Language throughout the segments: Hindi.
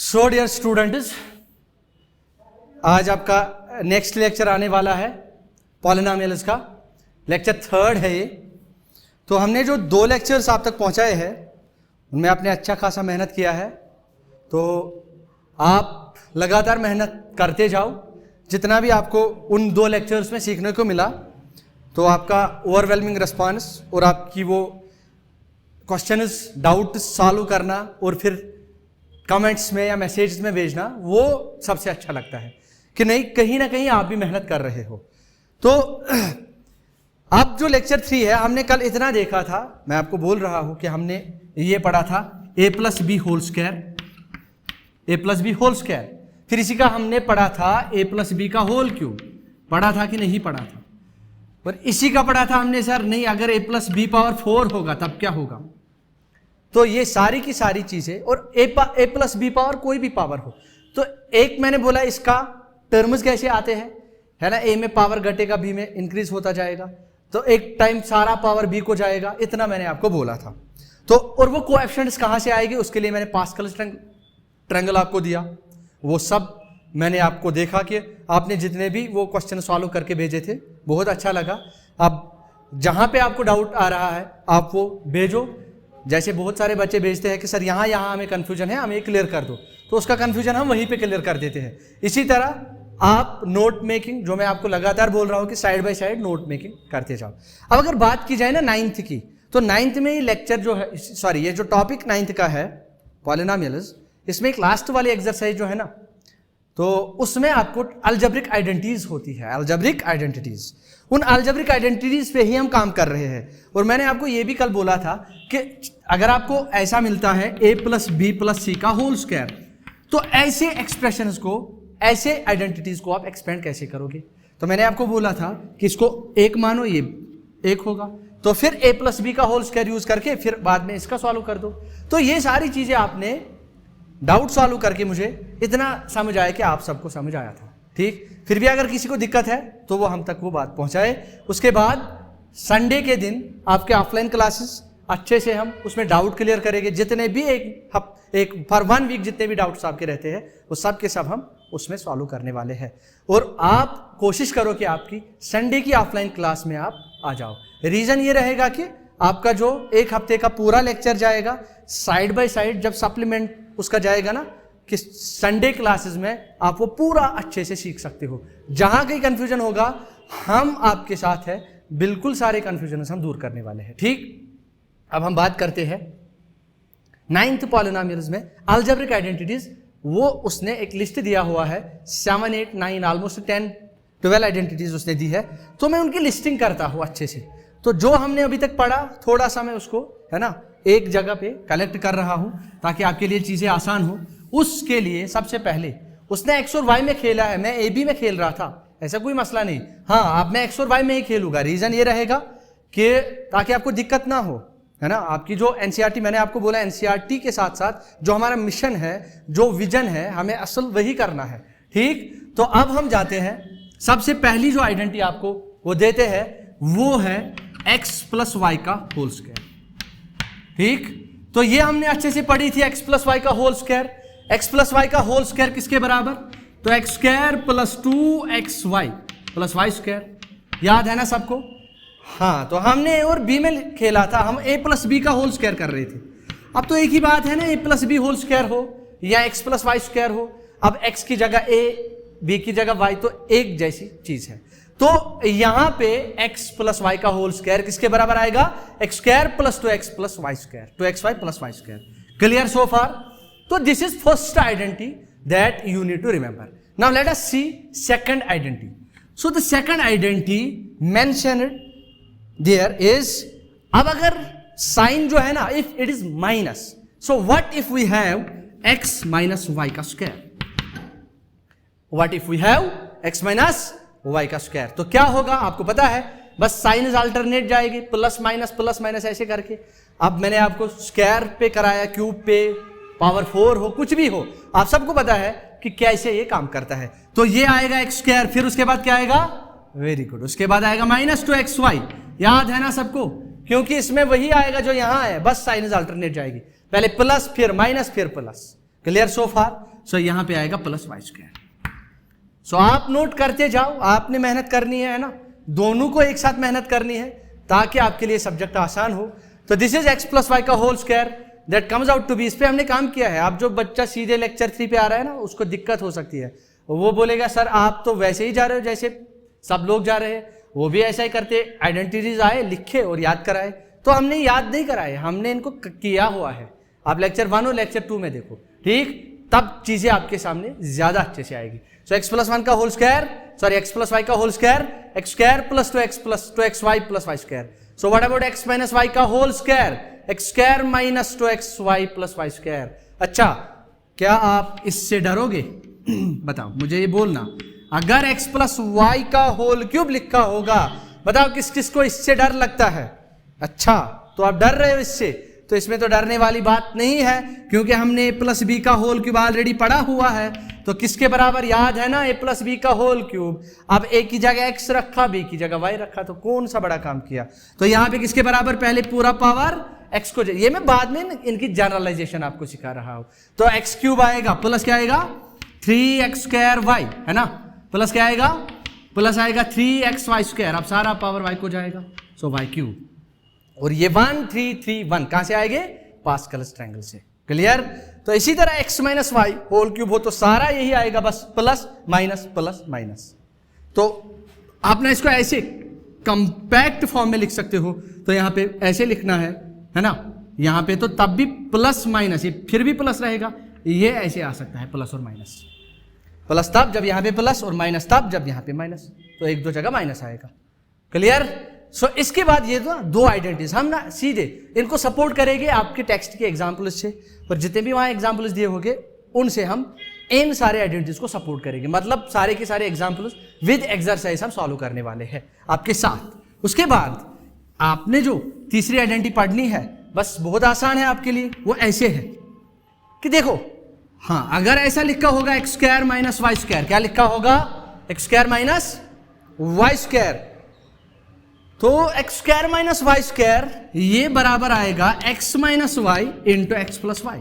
सो डियर स्टूडेंट्स, आज आपका नेक्स्ट लेक्चर आने वाला है पॉलिनोमियल्स का। लेक्चर 3 है ये। तो हमने जो 2 लेक्चर्स आप तक पहुंचाए हैं उनमें आपने अच्छा खासा मेहनत किया है, तो आप लगातार मेहनत करते जाओ। जितना भी आपको उन 2 लेक्चर्स में सीखने को मिला, तो आपका ओवरवेलमिंग रिस्पॉन्स और आपकी वो क्वेश्चंस डाउट सॉल्व करना और फिर कमेंट्स में या मैसेज में भेजना, वो सबसे अच्छा लगता है कि नहीं, कहीं ना कहीं आप भी मेहनत कर रहे हो। तो अब जो लेक्चर 3 है, हमने कल इतना देखा था, मैं आपको बोल रहा हूं कि हमने ये पढ़ा था a plus B whole square, फिर इसी का हमने पढ़ा था a प्लस बी का होल क्यूब। पढ़ा था कि नहीं पढ़ा था? और इसी का पढ़ा था हमने, सर नहीं, अगर a प्लस बी पावर 4 होगा तब क्या होगा। तो ये सारी की सारी चीजें, और a प्लस बी पावर कोई भी पावर हो, तो एक मैंने बोला इसका टर्म्स कैसे आते हैं, है ना। a में पावर घटेगा, b में इंक्रीज होता जाएगा, तो एक टाइम सारा पावर b को जाएगा, इतना मैंने आपको बोला था। तो और वो कोएफिशिएंट्स कहां से आएगी, उसके लिए मैंने पास्कल ट्रायंगल आपको दिया। वो सब मैंने आपको देखा कि आपने जितने भी वो क्वेश्चन सॉल्व करके भेजे थे, बहुत अच्छा लगा। अब जहां पे आपको डाउट आ रहा है आप वो भेजो। जैसे बहुत सारे बच्चे भेजते हैं कि सर यहाँ हमें कंफ्यूजन है, हमें क्लियर कर दो, तो उसका कंफ्यूजन हम वहीं पे क्लियर कर देते हैं। इसी तरह आप नोट मेकिंग, जो मैं आपको लगातार बोल रहा हूँ कि side by side note making करते जाओ। अब अगर बात की जाए ना 9th की, तो 9th में ये लेक्चर जो है, सॉरी ये जो टॉपिक 9th का है पॉलिनोमियल्स, इसमें एक लास्ट वाली एक्सरसाइज जो है ना, तो उसमें आपको अलजेब्रिक आइडेंटिटीज होती है, अलजेब्रिक आइडेंटिटीज। उन अलजेब्रिक आइडेंटिटीज पे ही हम काम कर रहे हैं। और मैंने आपको ये भी कल बोला था कि अगर आपको ऐसा मिलता है a प्लस बी प्लस सी का होल स्क्वायर, तो ऐसे एक्सप्रेशंस को, ऐसे आइडेंटिटीज को आप एक्सपेंड कैसे करोगे। तो मैंने आपको बोला था कि इसको 1 मानो, ये 1 होगा, तो फिर a प्लस बी का होल स्क्वायर यूज करके फिर बाद में इसका सॉल्व कर दो। तो ये सारी चीजें आपने डाउट सॉल्व करके मुझे इतना समझ आया कि आप सबको समझ आया था, ठीक। फिर भी अगर किसी को दिक्कत है तो वो हम तक वो बात पहुंचाए। उसके बाद संडे के दिन आपके ऑफलाइन क्लासेस अच्छे से हम उसमें डाउट क्लियर करेंगे। जितने भी एक फॉर 1 वीक जितने भी डाउट्स आपके रहते हैं, वो सब के सब हम उसमें सॉल्व करने वाले हैं। और आप कोशिश करो कि आपकी संडे की ऑफलाइन क्लास में आप आ जाओ। रीजन ये रहेगा कि आपका जो 1 हफ्ते का पूरा लेक्चर जाएगा, साइड बाय साइड जब सप्लीमेंट उसका जाएगा ना, कि संडे क्लासेस में आप वो पूरा अच्छे से सीख सकते हो। जहां कहीं कंफ्यूजन होगा, हम आपके साथ है, बिल्कुल सारे कंफ्यूजन हम दूर करने वाले हैं, ठीक। अब हम बात करते हैं 9th पॉलिनोमियल्स में अलजेब्रिक आइडेंटिटीज। वो उसने एक लिस्ट दिया हुआ है, 7, 8, 9, ऑलमोस्ट 10, 12 आइडेंटिटीज उसने दी है। तो मैं उनकी लिस्टिंग करता हूं अच्छे से। तो जो हमने अभी तक पढ़ा, थोड़ा सा मैं उसको, है ना, एक जगह पे कलेक्ट कर रहा हूं ताकि आपके लिए चीजें आसान हो। उसके लिए सबसे पहले उसने एक्स और वाई में खेला है, मैं ए बी में खेल रहा था, ऐसा कोई मसला नहीं। हाँ, अब मैं एक्स और वाई में ही खेलूंगा। रीजन ये रहेगा कि ताकि आपको दिक्कत ना हो, है ना। आपकी जो एनसीईआरटी, मैंने आपको बोला एनसीईआरटी के साथ साथ जो हमारा मिशन है, जो विजन है, हमें असल वही करना है, ठीक। तो अब हम जाते हैं, सबसे पहली जो आइडेंटिटी आपको वो देते हैं वो है एक्स प्लस वाई का होल स्क्वायर, ठीक। तो ये हमने अच्छे से पढ़ी थी, एक्स प्लस वाई का whole square. X plus Y का होल स्क्वायर किसके बराबर, तो X square plus 2xy plus Y square. याद है ना सबको? हाँ, तो हमने ए और बी में खेला था, हम a प्लस बी का होल स्क्वायर कर रहे थे। अब तो एक ही बात है ना, a plus B whole square हो या x प्लस वाई स्क्वायर हो, अब x की जगह a, b की जगह y, तो एक जैसी चीज है। तो यहां पे x प्लस वाई का होल स्क्वायर किसके बराबर आएगा, X square plus 2x plus Y square, 2xy plus Y square. Clear so far? तो this is first identity that you need to remember. Now let us see second identity. So the second identity mentioned there is, अब अगर साइन जो है ना, if it is minus, so what if we have x minus Y का square, what if we have x minus Y का स्क्वायर, तो क्या होगा आपको पता है, बस साइन इज अल्टरनेट जाएगी, प्लस माइनस ऐसे करके। अब मैंने आपको स्क्वायर पे कराया, क्यूब पे, पावर 4 हो, कुछ भी हो, आप सबको पता है कि कैसे ये काम करता है। तो ये आएगा एक्स स्क्वायर, फिर उसके बाद क्या आएगा, वेरी गुड, उसके बाद आएगा -2xy। याद है ना सबको? क्योंकि इसमें वही आएगा जो यहां है, बस साइन इज अल्टरनेट जाएगी, पहले प्लस फिर माइनस फिर प्लस, क्लियर सो फार? सो यहां पे आएगा प्लस वाई स्क्वायर। सो आप नोट करते जाओ, आपने मेहनत करनी है ना, दोनों को एक साथ मेहनत करनी है ताकि आपके लिए सब्जेक्ट आसान हो। तो this is X plus Y का whole square that comes out to be. इस पे हमने काम किया है। आप जो बच्चा सीधे लेक्चर 3 पे आ रहा है ना, उसको दिक्कत हो सकती है। वो बोलेगा सर आप तो वैसे ही जा रहे हो जैसे सब लोग जा रहे हैं, वो भी ऐसा ही करते, आइडेंटिटीज आए लिखे और याद कराए। तो हमने याद नहीं कराए, हमने इनको किया हुआ है। आप लेक्चर 1 और लेक्चर 2 में देखो, ठीक, तब चीजें आपके सामने ज्यादा अच्छे से आएगी। सो एक्स प्लस 1 का whole square, sorry X plus Y का whole square, X square plus 2x Y plus Y square. So what about X minus Y का whole square, X square minus 2x Y plus Y square. अच्छा, क्या आप इससे डरोगे? बताओ मुझे ये बोलना, अगर x प्लस वाई का होल क्यूब लिखा होगा, बताओ किस किस को इससे डर लगता है? अच्छा, तो आप डर रहे हो इससे, तो इसमें तो डरने वाली बात नहीं है, क्योंकि हमने a प्लस बी का होल क्यूब ऑलरेडी पढ़ा हुआ है। तो किसके बराबर याद है ना, a प्लस बी का होल क्यूब। अब a की जगह x रखा, b की जगह y रखा, तो कौन सा बड़ा काम किया? तो यहां पे किसके बराबर, पहले पूरा पावर x को, ये मैं बाद में इनकी जनरलाइजेशन आपको सिखा रहा हूं। तो x क्यूब आएगा, प्लस क्या आएगा 3x स्क्वायर y, है ना, प्लस क्या आएगा, प्लस आएगा 3x वाई स्क्वायर। अब सारा पावर y को जाएगा, सो y क्यूब। और ये 1 3 3 1 कहां से आएंगे, पास्कल्स ट्रायंगल से। क्लियर? तो इसी तरह x minus Y whole cube हो तो सारा यही आएगा, बस प्लस माइनस। तो आपने इसको ऐसे कंपैक्ट फॉर्म में लिख सकते हो। तो यहां पे ऐसे लिखना है ना, यहां पे तो तब भी प्लस माइनस, ये फिर भी प्लस रहेगा, ये ऐसे आ सकता है प्लस और माइनस। प्लस तब जब यहां पे प्लस, और माइनस तब जब यहां पे माइनस, तो एक दो जगह माइनस आएगा। क्लियर? सो इसके बाद ये दो आइडेंटिटीज हम ना सीधे इनको सपोर्ट करेंगे आपके टेक्स्ट के एग्जाम्पल्स से, और जितने भी वहां एग्जाम्पल्स दिए होंगे उनसे हम इन सारे आइडेंटिटीज को सपोर्ट करेंगे। मतलब सारे के सारे एग्जाम्पल्स विद एक्सरसाइज हम सॉल्व करने वाले हैं आपके साथ। उसके बाद आपने जो तीसरी आइडेंटिटी पढ़नी है, बस बहुत आसान है आपके लिए। वो ऐसे है कि देखो, हाँ, अगर ऐसा लिखा होगा X square minus Y square, क्या लिखा होगा, X square minus Y square, तो X square minus Y square ये बराबर आएगा X minus Y into X plus Y.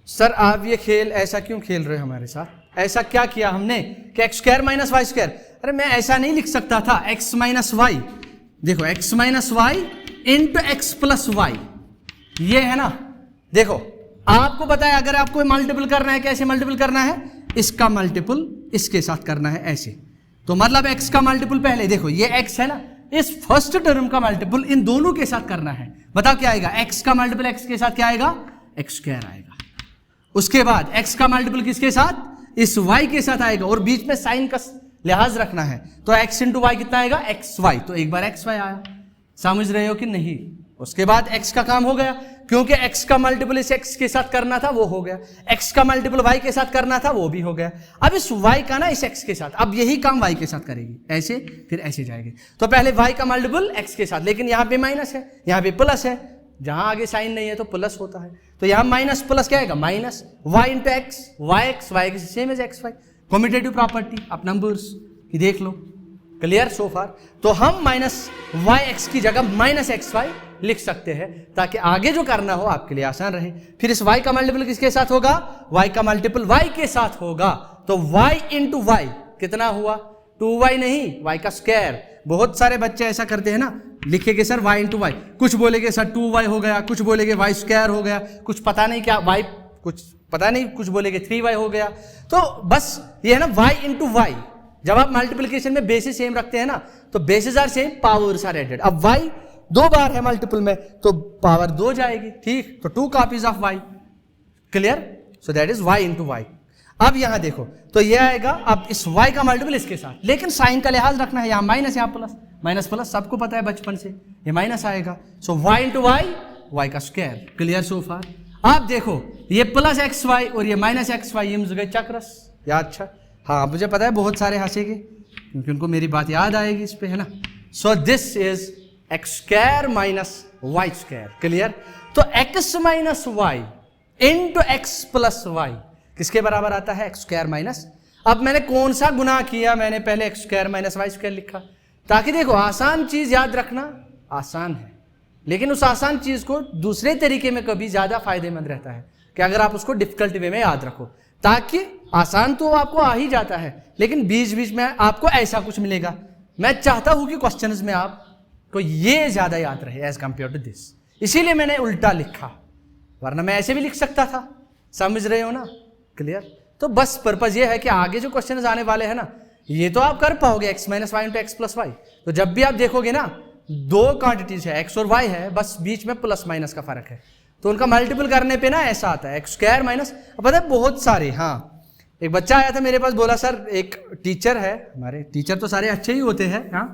Sir आप ये खेल ऐसा क्यों खेल रहे हो हमारे साथ? ऐसा क्या किया हमने कि X square minus Y square? अरे मैं ऐसा नहीं लिख सकता था, एक्स माइनस वाई, देखो X minus Y into X plus Y, ये है ना। देखो आपको पता है, अगर आपको मल्टीपल करना है, कैसे मल्टीपल करना है, इसका मल्टीपल इसके साथ करना है ऐसे। तो मतलब x का मल्टीपल पहले देखो, ये x है ना, इस फर्स्ट टर्म का मल्टीपल इन दोनों के साथ करना है। बताओ क्या आएगा, x का मल्टीपल x के साथ क्या आएगा, एक्स स्क्वायर आएगा। उसके बाद x का मल्टीपल किसके साथ, इस y के साथ आएगा, और बीच में साइन का लिहाज रखना है। तो x इंटू वाई कितना आएगा, एक्स वाई। तो एक बार एक्स वाई आया, समझ रहे हो कि नहीं? उसके बाद x का काम हो गया, क्योंकि x का मल्टीपल इस x के साथ करना था, वो हो गया। x का मल्टीपल y के साथ करना था, वो भी हो गया। अब इस y का ना इस x के साथ, अब यही काम y के साथ करेगी, ऐसे फिर ऐसे जाएगी। तो पहले y का मल्टीपल x के साथ, लेकिन यहाँ पे माइनस है, यहाँ पे प्लस है, जहां आगे साइन नहीं है तो प्लस होता है। तो यहाँ माइनस प्लस क्या आएगा, minus y into X, Y same as X Y, commutative property आप नंबर्स की देख लो। Clear so far? तो हम माइनस वाई एक्स की जगह माइनस एक्स वाई लिख सकते हैं, ताकि आगे जो करना हो आपके लिए आसान रहे। फिर इस y का मल्टीपल किसके साथ होगा, y का मल्टीपल y के साथ होगा। तो y इंटू वाई कितना हुआ, 2y नहीं, y का स्क्वायर। बहुत सारे बच्चे ऐसा करते हैं ना, लिखेंगे सर y इंटू वाई, कुछ बोलेंगे सर 2y हो गया, कुछ बोलेंगे y स्क्वायर हो गया, कुछ पता नहीं क्या y, कुछ पता नहीं, कुछ बोलेंगे 3y हो गया। तो बस ये है ना y इंटू वाई। जब आप मल्टीप्लिकेशन में बेसिस सेम रखते हैं ना, तो basis are same, powers are added. अब y 2 बार है मल्टीपल में, तो पावर 2 जाएगी, ठीक। तो 2 copies of y। Clear? So that is y into Y. अब यहां देखो, तो ये आएगा, अब इस y का मल्टीपल इसके साथ, लेकिन साइन का लिहाज रखना है, यहां माइनस, यहां प्लस, माइनस प्लस सबको पता है बचपन से, ये माइनस आएगा। सो y इंटू वाई, वाई का स्क्वायर। क्लियर सो फार? अब देखो, ये प्लस एक्स वाई और ये माइनस एक्स वाई, ये मुझे गए चक्रस याद। अच्छा, हाँ मुझे पता है बहुत सारे हंसेंगे, क्योंकि उनको मेरी बात याद आएगी इस पे, है ना। So this is X square minus Y square. Clear? तो X minus Y into X plus Y किसके बराबर आता है, एक्स स्क्वायर माइनस। अब मैंने कौन सा गुनाह किया, मैंने पहले X square minus Y square लिखा, ताकि देखो आसान चीज याद रखना आसान है, लेकिन उस आसान चीज को दूसरे तरीके में कभी ज्यादा फायदेमंद रहता है। कि अगर आप उसको डिफिकल्ट वे में याद रखो, ताकि आसान तो आपको आ ही जाता है लेकिन बीच बीच में आपको ऐसा कुछ मिलेगा। मैं चाहता हूं कि क्वेश्चंस में आपको ये ज्यादा याद रहे एज कंपेयर टू दिस, इसीलिए मैंने उल्टा लिखा, वरना मैं ऐसे भी लिख सकता था। समझ रहे हो ना? क्लियर? तो बस पर्पज ये है कि आगे जो क्वेश्चन आने वाले हैं ना, ये तो आप कर पाओगे x minus Y into X plus Y. तो जब भी आप देखोगे ना, दो क्वांटिटीज है x और y है, बस बीच में प्लस माइनस का फर्क है, तो उनका मल्टीपल करने पे ना ऐसा आता है एक्स स्क्वायर माइनस। पता है बहुत सारे, हाँ एक बच्चा आया था मेरे पास, बोला सर एक टीचर है, हमारे टीचर तो सारे अच्छे ही होते हैं हाँ,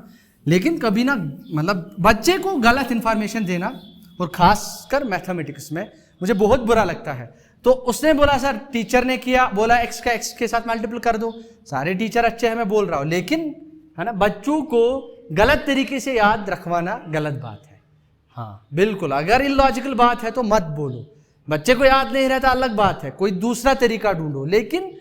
लेकिन कभी ना मतलब बच्चे को गलत इंफॉर्मेशन देना, और खासकर मैथमेटिक्स में मुझे बहुत बुरा लगता है। तो उसने बोला सर टीचर ने किया, बोला एक्स का एक्स के साथ मल्टीपल कर दो। सारे टीचर अच्छे हैं मैं बोल रहा हूं, लेकिन है ना बच्चों को गलत तरीके से याद रखवाना गलत बात है। हाँ बिल्कुल, अगर इलॉजिकल बात है तो मत बोलो, बच्चे को याद नहीं रहता अलग बात है, कोई दूसरा तरीका ढूंढो, लेकिन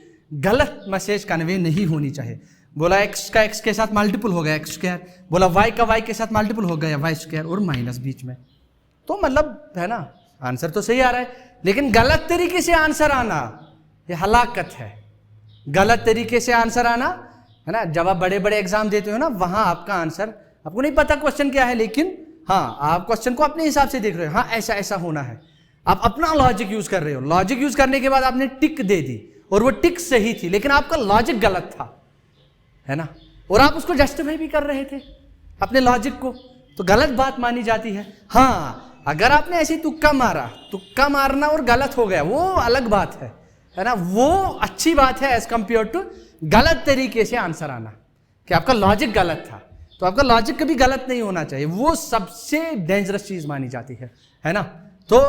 गलत मैसेज कन्वे नहीं होनी चाहिए। बोला एक्स का एक्स के साथ मल्टीपल हो गया एक्स स्क्वायर, बोला वाई का वाई के साथ मल्टीपल हो गया वाई स्क्वायर, और माइनस बीच में, तो मतलब है ना आंसर तो सही आ रहा है, लेकिन गलत तरीके से आंसर आना ये हलाकत है। गलत तरीके से आंसर आना है ना, जब आप बड़े बड़े एग्जाम देते हो ना, वहां आपका आंसर आपको नहीं पता क्वेश्चन क्या है, लेकिन हाँ आप क्वेश्चन को अपने हिसाब से देख रहे हो, हाँ ऐसा ऐसा होना है, आप अपना लॉजिक यूज कर रहे हो। लॉजिक यूज करने के बाद आपने टिक दे दी, और वो टिक सही थी, लेकिन आपका लॉजिक गलत था, है ना, और आप उसको जस्टिफाई भी कर रहे थे अपने लॉजिक को, तो गलत बात मानी जाती है। हाँ अगर आपने ऐसी तुक्का मारा, तुक्का मारना और गलत हो गया वो अलग बात है ना, वो अच्छी बात है एज कंपेयर टू गलत तरीके से आंसर आना, कि आपका लॉजिक गलत था। तो आपका लॉजिक कभी गलत नहीं होना चाहिए, वो सबसे डेंजरस चीज मानी जाती है ना। तो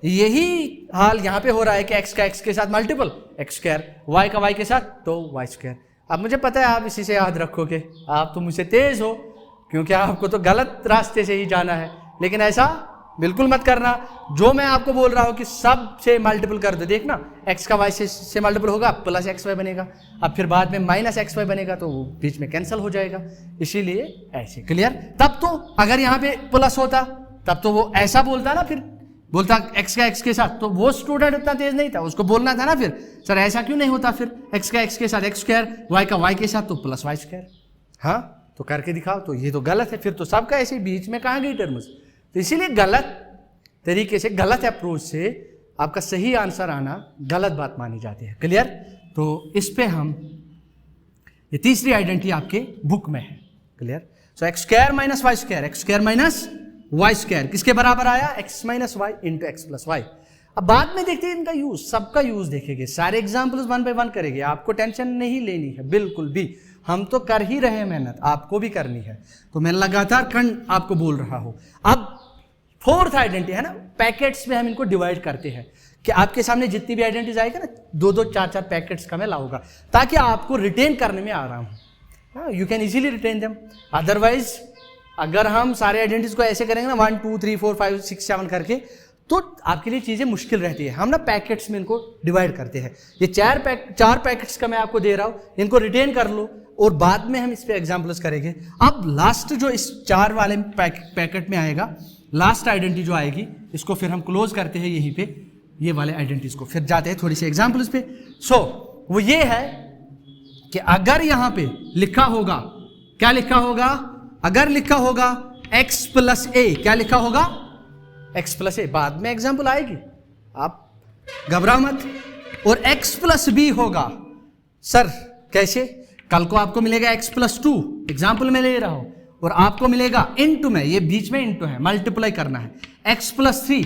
यही हाल यहां पे हो रहा है कि एक्स का एक्स के साथ मल्टीपल एक्स स्क्वायर, वाई का वाई के साथ तो वाई स्क्वायर। अब मुझे पता है आप इसी से याद रखोगे, आप तो मुझसे तेज हो, क्योंकि आपको तो गलत रास्ते से ही जाना है, लेकिन ऐसा बिल्कुल मत करना। जो मैं आपको बोल रहा हूं कि सब से मल्टीपल कर दो, देखना x का y से मल्टीपल होगा प्लस एक्स वाई बनेगा, अब फिर बाद में माइनस एक्स वाई बनेगा, तो वो बीच में कैंसिल हो जाएगा, इसीलिए ऐसे। क्लियर? तब तो अगर यहाँ पे प्लस होता तब तो वो ऐसा बोलता ना, फिर बोलता x का x के साथ, तो वो स्टूडेंट उतना तेज नहीं था, उसको बोलना था ना फिर सर ऐसा क्यों नहीं होता, फिर x का x के साथ एक्स स्क्वायर, y का y के साथ तो प्लस वाई स्क्वायर। हाँ तो करके दिखाओ, तो ये तो गलत है, फिर तो सबका ऐसे बीच में कहाँ गई टर्म्स। तो इसीलिए गलत तरीके से, गलत अप्रोच से आपका सही आंसर आना गलत बात मानी जाती है। क्लियर? तो इस पे हम, ये तीसरी आइडेंटिटी आपके बुक में है। Clear? So X square minus Y square, X square minus Y square किसके बराबर आया, X minus Y into X plus Y. अब बाद में देखते हैं इनका यूज, सबका यूज देखेंगे, सारे एग्जाम्पल्स वन बाय वन करेंगे, आपको टेंशन नहीं लेनी है बिल्कुल भी, हम तो कर ही रहे हैं मेहनत, आपको भी करनी है, तो मैं लगातार खंड आपको बोल रहा हूं। अब फोर्थ आइडेंटिटी है ना, पैकेट्स में हम इनको डिवाइड करते हैं, कि आपके सामने जितनी भी आइडेंटिटीज आएगा ना, दो दो चार चार पैकेट्स का मैं लाऊंगा, ताकि आपको रिटेन करने में आराम हो, you can easily retain them. Otherwise अगर हम सारे आइडेंटिटीज को ऐसे करेंगे ना 1 2 3 4 5 6 7 करके, तो आपके लिए चीजें मुश्किल रहती है। हम ना पैकेट्स में इनको डिवाइड करते हैं, ये चार पैकेट्स का मैं आपको दे रहा हूं, इनको रिटेन कर लो, और बाद में हम इस पे एग्जांपल्स करेंगे। अब लास्ट जो इस चार वाले पैकेट में आएगा, लास्ट आइडेंटिटी जो आएगी, इसको फिर हम क्लोज करते हैं यहीं पे, ये वाले आइडेंटिटीज को, फिर जाते हैं थोड़ी सी एग्जांपल्स पे। सो वो ये है कि अगर यहां पे लिखा होगा, क्या लिखा होगा, अगर लिखा होगा x प्लस ए, क्या लिखा होगा x प्लस ए, बाद में एग्जांपल आएगी, आप घबराओ मत। और x प्लस बी होगा, सर कैसे, कल को आपको मिलेगा x प्लस 2, एग्जाम्पल में ले रहा हूं, और आपको मिलेगा इनटू में, ये बीच में इनटू है, मल्टीप्लाई करना है, x प्लस 3,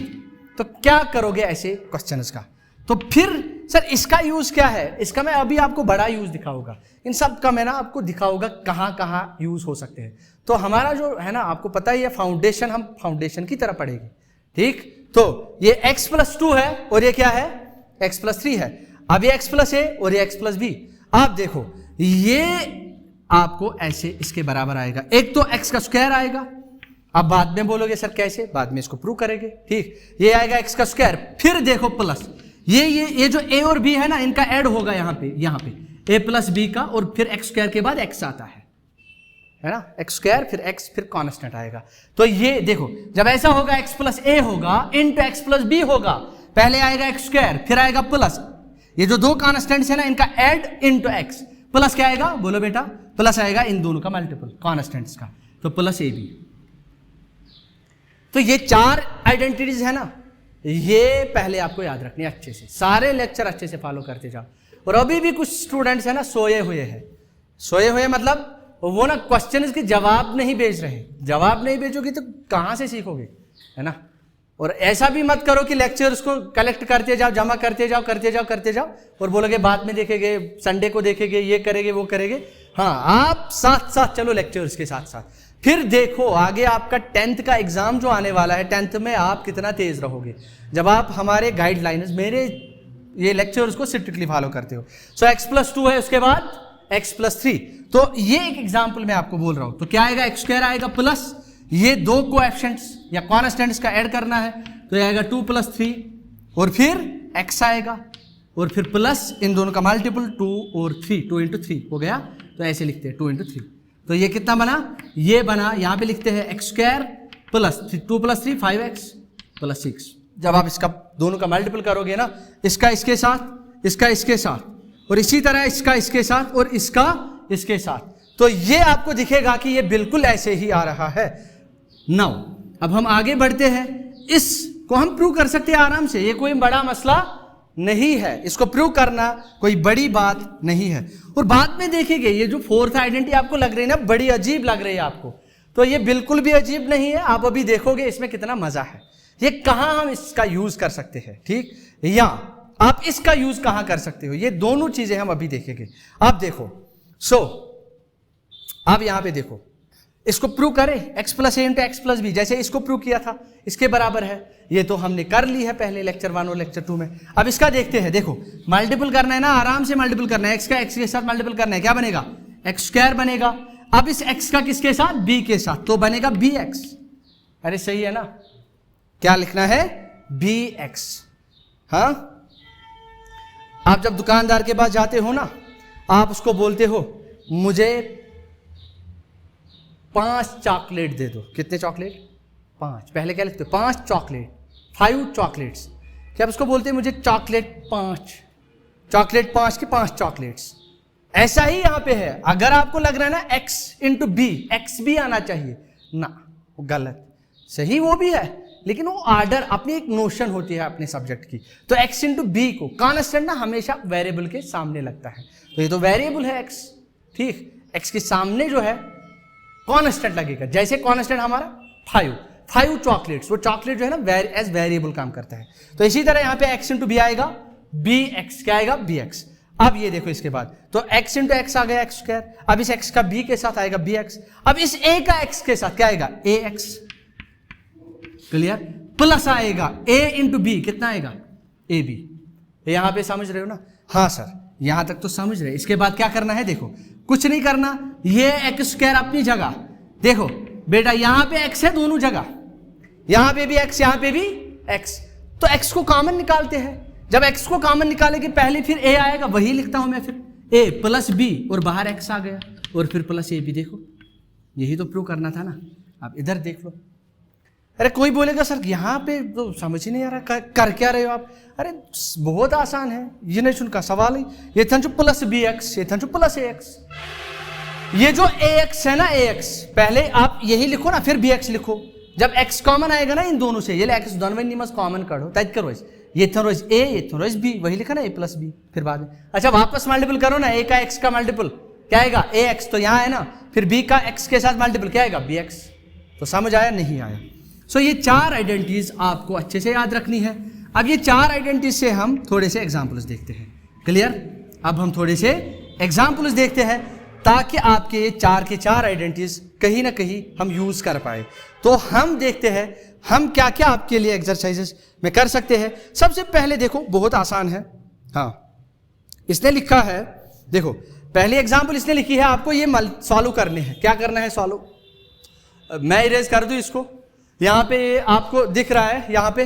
तो क्या करोगे ऐसे क्वेश्चंस का। तो फिर सर इसका यूज क्या है, इसका मैं अभी आपको बड़ा यूज दिखाऊंगा, इन सब का मैं ना आपको दिखाऊंगा कहां कहां यूज हो सकते हैं। तो हमारा जो है ना, आपको पता ही है फाउंडेशन, हम फाउंडेशन की तरह पढ़ेंगे, ठीक। तो ये x प्लस 2 है, और ये क्या है x प्लस 3 है। अब ये x प्लस ए और ये x प्लस बी, आप देखो ये आपको ऐसे इसके बराबर आएगा, एक तो x का स्क्वायर आएगा, अब बाद में बोलोगे सर कैसे, बाद में इसको प्रूव करेंगे, ठीक। ये आएगा x का स्क्वायर, फिर देखो प्लस ये जो a और b है ना, इनका ऐड होगा यहाँ पे a प्लस बी का, और फिर x स्क्वायर के बाद x आता है ना, x स्क्वायर फिर x फिर कांस्टेंट आएगा। तो ये देखो जब ऐसा होगा x प्लस ए होगा इंटू x प्लस बी होगा, पहले आएगा एक्स स्क्वायर, फिर आएगा प्लस, ये जो दो कॉन्स्टेंट्स है ना इनका ऐड इनटू एक्स, प्लस क्या आएगा बोलो बेटा, प्लस आएगा इन दोनों का मल्टीपल कॉन्स्टेंट्स का, तो प्लस ए बी। तो ये चार आइडेंटिटीज है ना, ये पहले आपको याद रखनी है अच्छे से, सारे लेक्चर अच्छे से फॉलो करते जाओ। और अभी भी कुछ स्टूडेंट्स है ना सोए हुए हैं, सोए हुए मतलब वो ना क्वेश्चन के जवाब नहीं भेज रहे, जवाब नहीं भेजोगे तो कहाँ से सीखोगे, है ना। और ऐसा भी मत करो कि लेक्चर्स को कलेक्ट करते जाओ, जमा करते जाओ करते जाओ करते जाओ और बोलोगे बाद में देखेंगे, संडे को देखेंगे, ये करेंगे वो करेंगे। हाँ, आप साथ साथ चलो लेक्चर्स के साथ साथ, फिर देखो आगे आपका 10th का एग्जाम जो आने वाला है, 10th में आप कितना तेज रहोगे जब आप हमारे गाइडलाइंस, मेरे ये लेक्चर्स को स्ट्रिक्टली फॉलो करते हो। सो x+2 है, उसके बाद x+3, तो ये एक एग्जाम्पल मैं आपको बोल रहा हूं। तो क्या आएगा, एक्स स्क्वायर आएगा प्लस ये दो कोएफिशिएंट्स या कॉन्स्टेंट्स का ऐड करना है, तो ये आएगा 2+3 और फिर x आएगा और फिर प्लस इन दोनों का मल्टीपल 2 और 3, 2 × 3 हो गया, तो ऐसे लिखते हैं 2 × 3। तो ये कितना बना, ये बना, यहां पे लिखते हैं एक्स स्क्वायर प्लस 2 + 3 5x + 6। जब आप इसका दोनों का मल्टीपल करोगे ना, इसका इसके साथ, इसका इसके साथ और इसी तरह इसका इसके साथ और इसका इसके साथ, तो ये आपको दिखेगा कि ये बिल्कुल ऐसे ही आ रहा है। नाउ अब हम आगे बढ़ते हैं, इसको हम प्रूव कर सकते हैं आराम से, ये कोई बड़ा मसला नहीं है, इसको प्रूव करना कोई बड़ी बात नहीं है। और बाद में देखेंगे ये जो फोर्थ आइडेंटिटी आपको लग रही है ना, बड़ी अजीब लग रही है आपको, तो ये बिल्कुल भी अजीब नहीं है, आप अभी देखोगे इसमें कितना मजा है। ये कहां हम इसका यूज कर सकते हैं, ठीक, या आप इसका यूज कहां कर सकते हो, ये दोनों चीजें हम अभी देखेंगे। आप देखो, आप यहां पे देखो, इसको प्रूव करें x + a × x + b, जैसे इसको प्रूव किया था इसके बराबर है, ये तो हमने कर ली है पहले लेक्चर 1 और लेक्चर 2 में। अब इसका देखते हैं, देखो मल्टीपल करना है ना, आराम से मल्टीपल करना है, x का x के साथ मल्टीपल करना है, क्या बनेगा, x² बनेगा। अब इस x का किसके साथ, b के साथ, तो बनेगा bx। अरे सही है ना, क्या लिखना है, bx। हाँ, आप जब दुकानदार के पास जाते हो ना, आप उसको बोलते हो मुझे 5 चॉकलेट दे दो, कितने चॉकलेट, 5, पहले क्या लिखते हो 5 चॉकलेट, 5 चॉकलेट्स, क्या आप उसको बोलते हैं मुझे चॉकलेट 5, चॉकलेट 5 के 5 चॉकलेट्स। ऐसा ही यहां पे है, अगर आपको लग रहा है ना x × b, x भी आना चाहिए ना, वो गलत, सही वो भी है, लेकिन वो ऑर्डर, अपनी एक नोशन होती है अपने सब्जेक्ट की। तो x × b को कांस्टेंट ना हमेशा वेरिएबल के सामने लगता है, तो ये तो वेरिएबल है x, ठीक, x के सामने जो है कांस्टेंट लगेगा, जैसे कांस्टेंट हमारा 5 चॉकलेट्स, वो चॉकलेट जो है ना एज वेरिएबल काम करता है। तो इसी तरह यहाँ पे x × b आएगा bx, क्या आएगा bx। अब ये देखो इसके बाद, तो x × x आ गया x², अब इस x का b के साथ आएगा bx, अब इस a का x के साथ क्या आएगा ax, क्लियर, प्लस आएगा a × b, कितना आएगा ab। यहां पे समझ रहे हो ना, हाँ सर यहां तक तो समझ रहे। इसके बाद क्या करना है, देखो कुछ नहीं करना, ये x² अपनी जगह, देखो बेटा यहां पे x है दोनों जगह, यहां पे भी x, यहां पे भी x, तो x को कॉमन निकालते हैं। जब x को कॉमन निकालेंगे पहले फिर a आएगा, वही लिखता हूं मैं, फिर a + b और बाहर x आ गया और फिर प्लस ab। देखो यही तो प्रूव करना था ना, आप इधर देख लो। अरे कोई बोलेगा सर यहाँ पे तो समझ ही नहीं आ रहा, कर क्या रहे हो आप, अरे बहुत आसान है, ये नहीं सुनका सवाल ही, ये था जो प्लस bx, ये था जो प्लस ax, ये जो ax है ना ax, पहले आप यही लिखो ना, फिर bx लिखो, जब x कॉमन आएगा ना इन दोनों से, ये x दोनों निमस कॉमन करो, तैज करो, ये था रोज a, ये था रोज b, वही लिखा ना a + b, फिर बाद में अच्छा वापस मल्टीपल करो ना, a का x का मल्टीपल क्या आएगा ax, तो यहाँ है ना, फिर b का x के साथ मल्टीपल क्या आएगा bx। तो समझ आया नहीं आया। सो ये 4 आइडेंटिटीज आपको अच्छे से याद रखनी है। अब ये 4 आइडेंटिटीज से हम थोड़े से एग्जाम्पल्स देखते हैं, क्लियर। अब हम थोड़े से एग्जाम्पल्स देखते हैं ताकि आपके ये 4 के 4 आइडेंटिटीज कहीं ना कहीं हम यूज कर पाए। तो हम देखते हैं हम क्या क्या आपके लिए एक्सरसाइजेस में कर सकते हैं। सबसे पहले देखो बहुत आसान है, हाँ इसने लिखा है, देखो पहली एग्जाम्पल इसने लिखी है, आपको ये सॉल्व करने हैं। क्या करना है सॉल्व, मैं इरेज कर दूं इसको, यहाँ पे आपको दिख रहा है यहाँ पे,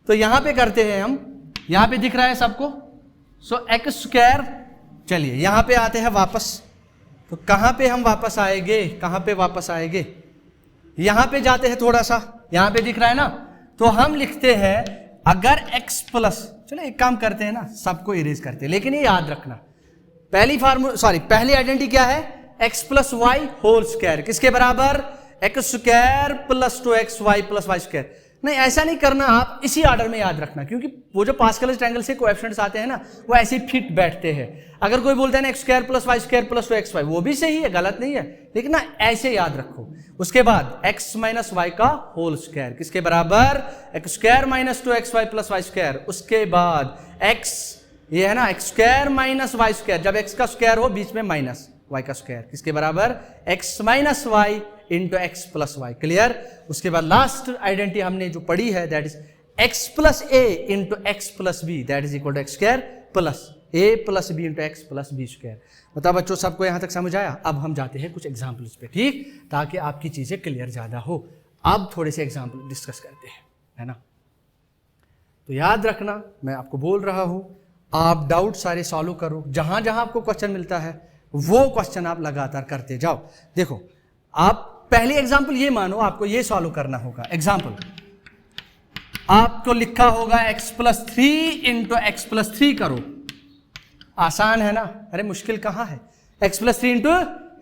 तो यहाँ पे करते हैं हम, यहाँ पे दिख रहा है सबको। सो x², चलिए यहाँ पे आते हैं वापस, तो कहाँ पे हम वापस आएंगे, कहाँ पे वापस आएंगे, यहाँ पे जाते हैं थोड़ा सा, यहाँ पे दिख रहा है ना, तो हम लिखते हैं अगर x प्लस, चलो एक काम करते हैं ना, सबको इरेज करते हैं, लेकिन ये याद रखना पहली आइडेंटिटी क्या है, x plus Y whole square किसके बराबर, X square plus 2xy plus Y square. नहीं, ऐसा नहीं करना, आप इसी ऑर्डर में याद रखना, क्योंकि वो जो पास्कल्स ट्रायंगल से कोएफिशिएंट्स आते हैं ना, वो ऐसे ही फिट बैठते हैं। अगर कोई बोलता है ना X square plus Y square plus 2xy, वो भी सही है, गलत नहीं है, लेकिन ना ऐसे याद रखो। उसके बाद x माइनस वाई का होल स्क्वायर किसके बराबर, X square minus 2xy plus Y square. उसके बाद x, ये है ना X square minus Y square, जब x का स्क्वायर हो बीच में माइनस y का स्क्वायर किसके बराबर, x minus Y into X plus Y. Clear. उसके बाद लास्ट आइडेंटिटी हमने जो पढ़ी है, that is x plus A into X plus B, that is equal to X square plus A plus B into X plus B square. बताओ बच्चों, सबको यहां तक समझ आया? अब हम जाते हैं कुछ एग्जाम्पल्स पे, ठीक, ताकि आपकी चीजें क्लियर ज्यादा हो। अब थोड़े से एग्जाम्पल डिस्कस करते हैं, है ना। तो याद रखना, मैं आपको बोल रहा हूं, आप डाउट सारे सॉल्व करो, जहां जहां आपको क्वेश्चन मिलता है वो क्वेश्चन आप लगातार करते जाओ। देखो, आप पहली एग्जाम्पल ये मानो, आपको ये सॉल्व करना होगा। एग्जाम्पल आपको लिखा होगा x plus 3 into X plus 3 करो। आसान है ना, अरे मुश्किल कहाँ है। x plus 3 into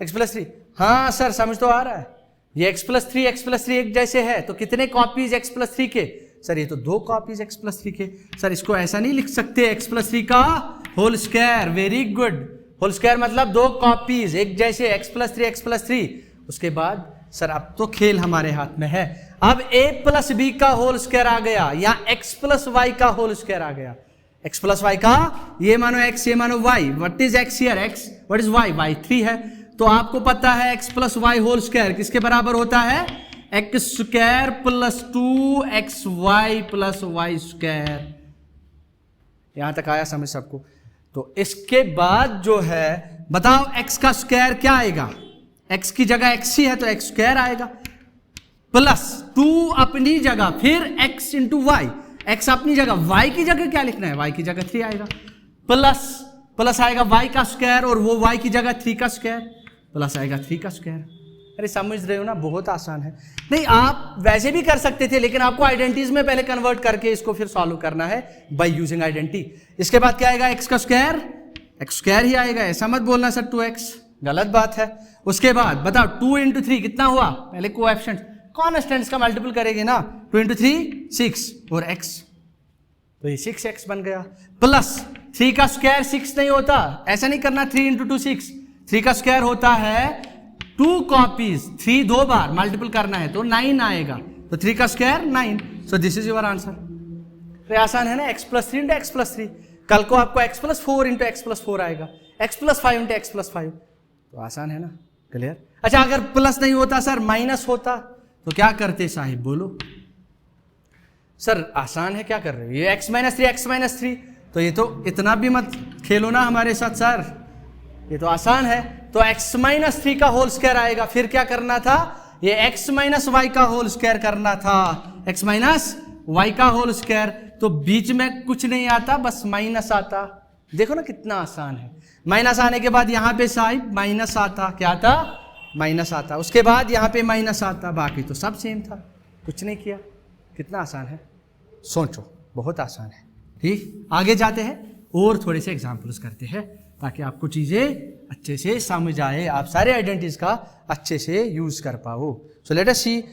X plus 3, हाँ सर समझ तो आ रहा है। ये x प्लस 3 एक जैसे है, तो कितने कॉपीज x प्लस 3 के, सर ये तो 2 कॉपीज x प्लस 3 के। सर इसको ऐसा नहीं लिख सकते, x प्लस 3 का whole square, very good, whole square मतलब 2 कॉपीज एक जैसे, x प्लस 3। उसके बाद सर अब तो खेल हमारे हाथ में है, अब a प्लस बी का होल स्क्वायर आ गया, या x प्लस वाई का होल स्क्वायर आ गया। x प्लस वाई का, ये मानो x, ये मानो y, what is x here, x, what is y, y 3 है। तो आपको पता है x plus Y whole square किसके बराबर होता है, X square plus 2xy plus Y square. यहां तक आया समझ सबको? तो इसके बाद जो है, बताओ x का स्क्वायर क्या आएगा, x की जगह x ही है तो x स्क्वायर आएगा, प्लस 2 अपनी जगह, फिर x इंटू वाई, x अपनी जगह, y की जगह क्या लिखना है, y की जगह 3 आएगा, प्लस आएगा y का स्क्वायर, और वो y की जगह 3 का स्क्वायर, प्लस आएगा 3 का स्क्वायर। अरे समझ रहे हो ना, बहुत आसान है। नहीं, आप वैसे भी कर सकते थे, लेकिन आपको आइडेंटिटीज में पहले कन्वर्ट करके इसको फिर सॉल्व करना है बाय यूजिंग आइडेंटिटी। इसके बाद क्या आएगा, x का स्क्वायर, एक्स स्क्वायर ही आएगा, ऐसा मत बोलना सर 2x, गलत बात है। उसके बाद बताओ 2 इंटू 3 कितना हुआ, पहले कोएफिशिएंट कॉन्स्टेंट्स का मल्टीपल करेंगे ना, 2 इंटू 3 6 और x, तो ये 6x बन गया, प्लस 3 का स्क्वायर 6 नहीं होता, ऐसा नहीं करना, 3 इंटू 2 6, 3 का स्क्वायर होता है 2 कॉपीज, 3 2 बार मल्टीपल करना है तो 9 आएगा, तो 3 का square 9, so this is your answer. तो आसान है ना, x plus 3 into X plus 3, कल को आपको x plus 4 into X plus 4 आएगा, x plus 5 into X plus 5, तो आसान है ना, क्लियर। अच्छा, अगर प्लस नहीं होता सर, माइनस होता, तो क्या करते साहिब, बोलो सर। आसान है, क्या कर रहे हो, ये x माइनस 3, तो ये तो इतना भी मत खेलो ना हमारे साथ सर, ये तो आसान है। तो x माइनस 3 का होल स्क्वायर आएगा, फिर क्या करना था, ये x माइनस वाई का होल स्क्वायर करना था, x माइनस वाई का होल स्क्वायर, तो बीच में कुछ नहीं आता, बस माइनस आता। देखो ना कितना आसान है। माइनस आने के बाद यहां पे साहिब माइनस आता, क्या आता, माइनस आता, उसके बाद यहां पे माइनस आता, बाकी तो सब सेम था, कुछ नहीं किया। कितना आसान है, सोचो, बहुत आसान है। ठीक, आगे जाते हैं और थोड़े से एग्जाम्पल्स करते हैं ताकि आपको चीजें अच्छे से समझ आए, आप सारे आइडेंटिटीज का अच्छे से यूज कर पाओ। सो लेट अस सी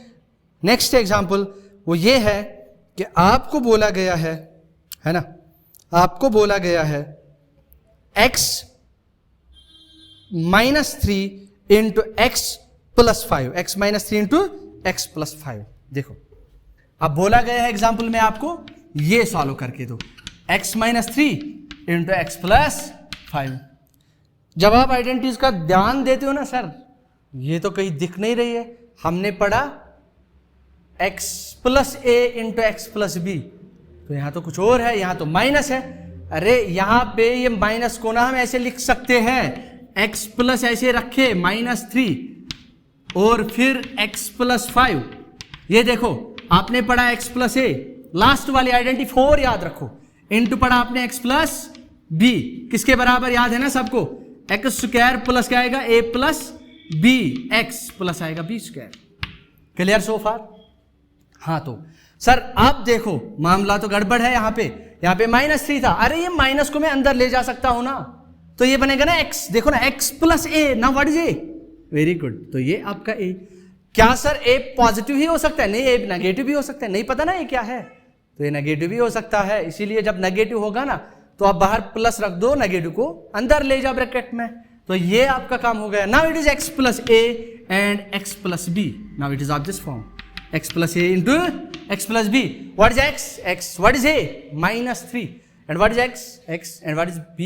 नेक्स्ट एग्जाम्पल। वो ये है कि आपको बोला गया है ना, आपको बोला गया है x minus 3 into X plus 5, x minus 3 into X plus 5। देखो, अब बोला गया है एग्जाम्पल में आपको ये सॉल्व करके दो, x minus 3 into X plus 5। जब आप आइडेंटिटीज का ध्यान देते हो ना सर, ये तो कहीं दिख नहीं रही है, हमने पढ़ा x plus a into X plus B, तो यहां तो कुछ और है, यहां तो माइनस है। अरे यहां पे ये माइनस को ना हम ऐसे लिख सकते हैं, x प्लस ऐसे रखे माइनस 3 और फिर x प्लस 5। ये देखो, आपने पढ़ा x प्लस a, लास्ट वाली आइडेंटिटी 4 याद रखो, इंटू पढ़ा आपने x प्लस b, किसके बराबर याद है ना सबको, एक्स स्क्वायर प्लस क्या आएगा, a plus B, X plus आएगा b square. Clear so far? हाँ तो सर आप देखो मामला तो गड़बड़ है, यहाँ पे -3 था। अरे ये माइनस को मैं अंदर ले जा सकता हूं ना, तो ये बनेगा ना x, देखो ना x प्लस ए, ना what is a, very good, तो ये आपका a। क्या सर a पॉजिटिव ही हो सकता है? नहीं, a नेगेटिव भी हो सकता है, नहीं पता ना ये क्या है, तो ये नेगेटिव भी हो सकता है। इसीलिए जब नेगेटिव होगा ना तो आप बाहर प्लस रख दो, नेगेटिव को अंदर ले जाओ ब्रैकेट में, तो ये आपका काम हो गया। Now it is x plus A and x plus B, now it is of this form x plus A into x plus B. What is x, what is a -3, and what is x and what is b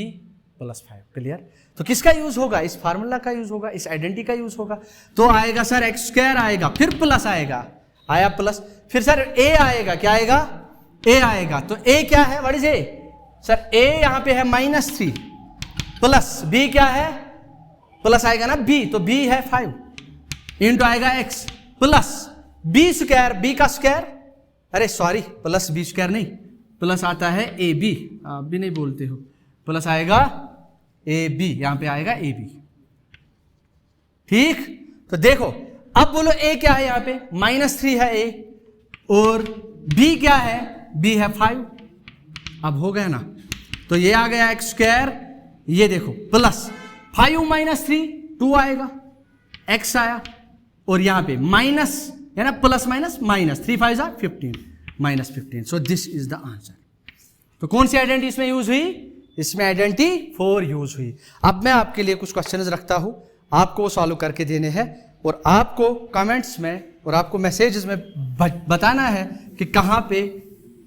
+5। Clear? तो किसका यूज होगा? इस फार्मूला का यूज होगा, इस आइडेंटिटी का यूज होगा। तो आएगा सर x² आएगा, फिर प्लस आएगा, आया प्लस, फिर सर a आएगा, क्या आएगा? a आएगा, तो a क्या है? What is a? Sir a यहां पे है -3 प्लस b क्या है? प्लस आएगा ना b, तो b है 5 इंटू आएगा x प्लस b², b का स्क्वायर, अरे सॉरी प्लस b² नहीं, प्लस आता है ab, आप भी नहीं बोलते हो, प्लस आएगा ab, यहां पे आएगा ab। ठीक, तो देखो अब बोलो a क्या है? यहां पे -3 है a, और b क्या है? b है 5। अब हो गया ना, तो ये आ गया x², ये देखो प्लस 5 - 3 2 आएगा, x आया, और यहां पे माइनस है ना, plus minus minus, 3 5 15 -15। So this is the answer. तो कौन सी आइडेंटिटी इसमें यूज हुई? इसमें आइडेंटिटी 4 यूज हुई। अब मैं आपके लिए कुछ क्वेश्चंस रखता हूं, आपको वो सॉल्व करके देने हैं, और आपको कमेंट्स में और आपको मैसेजेस में बताना है कि कहां पे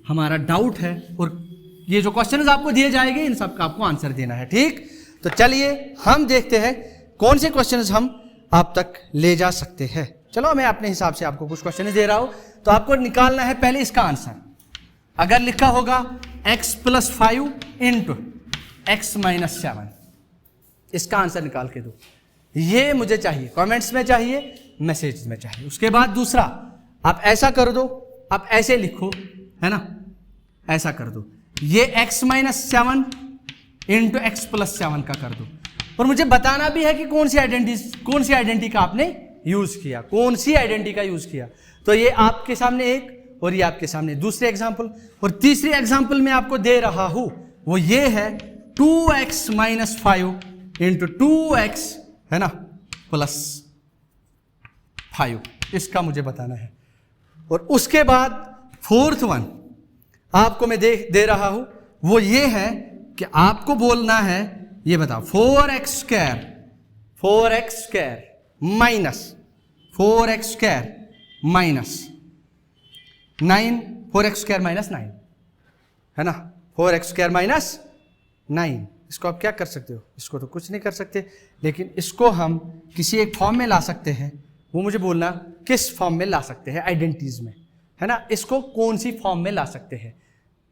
हमारा डाउट है, और ये जो क्वेश्चंस आपको दिए जाएंगे इन सब का आपको आंसर देना है। ठीक, तो चलिए हम देखते हैं कौन से क्वेश्चंस हम आप तक ले जा सकते हैं। चलो मैं अपने हिसाब से आपको कुछ क्वेश्चन दे रहा हूं, तो आपको निकालना है पहले इसका आंसर। अगर लिखा होगा x + 5 इंटू x - 7, इसका आंसर निकाल के दो, ये मुझे चाहिए, कमेंट्स में चाहिए, मैसेज में चाहिए। उसके बाद दूसरा आप ऐसा कर दो, आप ऐसे लिखो, है ना, ऐसा कर दो, ये x - 7 इंटू x + 7 का कर दो, और मुझे बताना भी है कि कौन सी आइडेंटिटी का आपने यूज किया, कौन सी आइडेंटिटी का यूज किया। तो ये आपके सामने एक, और ये आपके सामने दूसरे एग्जाम्पल, और तीसरी एग्जाम्पल मैं आपको दे रहा हूं वो ये है 2x - 5 इंटू 2x, है ना, +5, इसका मुझे बताना है। और उसके बाद फोर्थ वन आपको मैं दे रहा हूं वो ये है कि आपको बोलना है, ये बताओ 4x² minus 4x² minus 9, 4x² - 9, है ना, 4x² - 9। इसको आप क्या कर सकते हो? इसको तो कुछ नहीं कर सकते, लेकिन इसको हम किसी एक फॉर्म में ला सकते हैं। वो मुझे बोलना किस फॉर्म में ला सकते हैं आइडेंटिटीज में, है ना, इसको कौन सी फॉर्म में ला सकते हैं,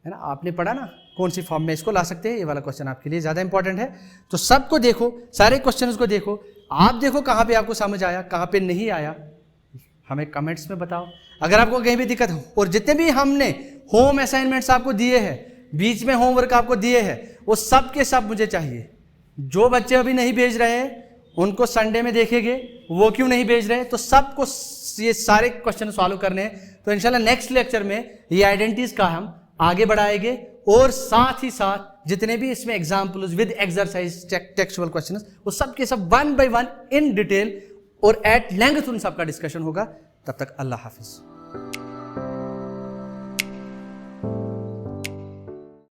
है ना, आपने पढ़ा ना कौन सी फॉर्म में इसको ला सकते हैं। ये वाला क्वेश्चन आपके लिए ज़्यादा इंपॉर्टेंट है। तो सबको देखो, सारे क्वेश्चंस को देखो, आप देखो कहाँ पे आपको समझ आया, कहाँ पे नहीं आया, हमें कमेंट्स में बताओ अगर आपको कहीं भी दिक्कत हो। और जितने भी हमने होम असाइनमेंट्स आपको दिए हैं, बीच में होमवर्क आपको दिए हैं, वो सब के सब मुझे चाहिए। जो बच्चे अभी नहीं भेज रहे हैं उनको संडे में देखेंगे, वो क्यों नहीं भेज रहे, तो सबको ये सारे क्वेश्चन सॉल्व करने हैं। तो इंशाल्लाह नेक्स्ट लेक्चर में ये आइडेंटिटीज का हम आगे बढ़ाएंगे, और साथ ही साथ जितने भी इसमें examples with exercise textual questions, वो सब के सब 1 by 1 इन डिटेल और एट लेंथ उन सबका डिस्कशन होगा। तब तक अल्लाह हाफिज।